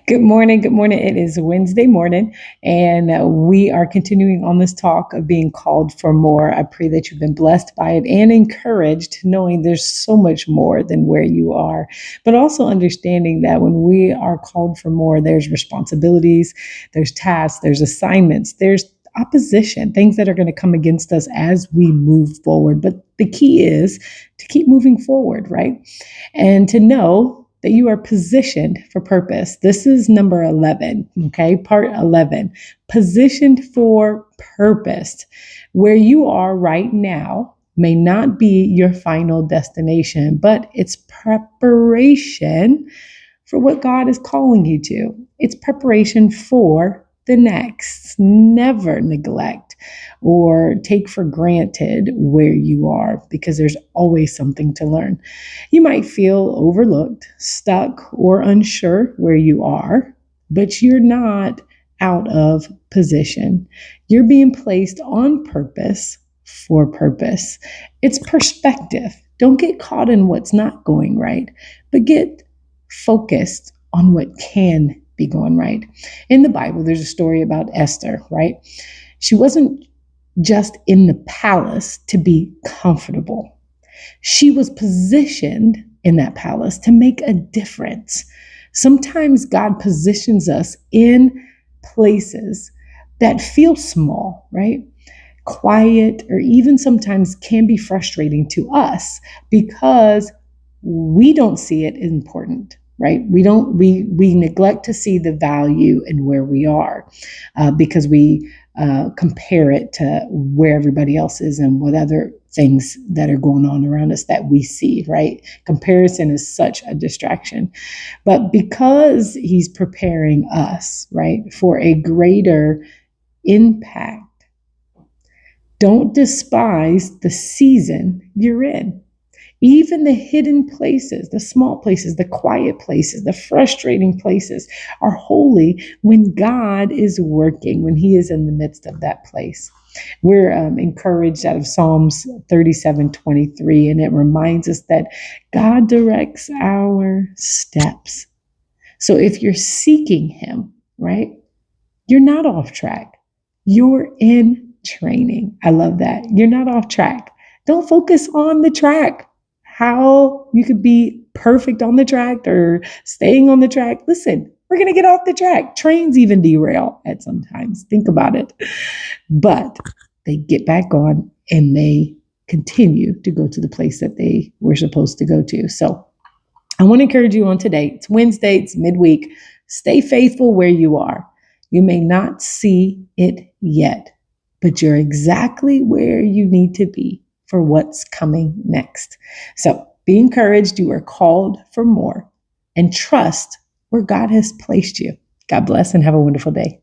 Good morning. Good morning. It is Wednesday morning, and we are continuing on this talk of being called for more. I pray that you've been blessed by it and encouraged, knowing there's so much more than where you are, but also understanding that when we are called for more, there's responsibilities, there's tasks, there's assignments, there's opposition, things that are going to come against us as we move forward. But the key is to keep moving forward, right? And to know that you are positioned for purpose. This is number 11, okay? Part 11, positioned for purpose. Where you are right now may not be your final destination, but it's preparation for what God is calling you to. It's preparation for the next. Never neglect or take for granted where you are, because there's always something to learn. You might feel overlooked, stuck, or unsure where you are, but you're not out of position. You're being placed on purpose for purpose. It's perspective. Don't get caught in what's not going right, but get focused on what can be going right. In the Bible, there's a story about Esther, right? She wasn't just in the palace to be comfortable. She was positioned in that palace to make a difference. Sometimes God positions us in places that feel small, right? Quiet, or even sometimes can be frustrating to us because we don't see it as important, right? We neglect to see the value in where we are because we compare it to where everybody else is and what other things that are going on around us that we see, right? Comparison is such a distraction. But because he's preparing us, right, for a greater impact, don't despise the season you're in. Even the hidden places, the small places, the quiet places, the frustrating places are holy when God is working, when He is in the midst of that place. We're encouraged out of Psalms 37:23, and it reminds us that God directs our steps. So if you're seeking Him, right, you're not off track. You're in training. I love that. You're not off track. Don't focus on the track, how you could be perfect on the track or staying on the track. Listen, we're going to get off the track. Trains even derail at sometimes. Think about it. But they get back on and they continue to go to the place that they were supposed to go to. So I want to encourage you on today. It's Wednesday, it's midweek. Stay faithful where you are. You may not see it yet, but you're exactly where you need to be for what's coming next. So be encouraged. You are called for more, and trust where God has placed you. God bless and have a wonderful day.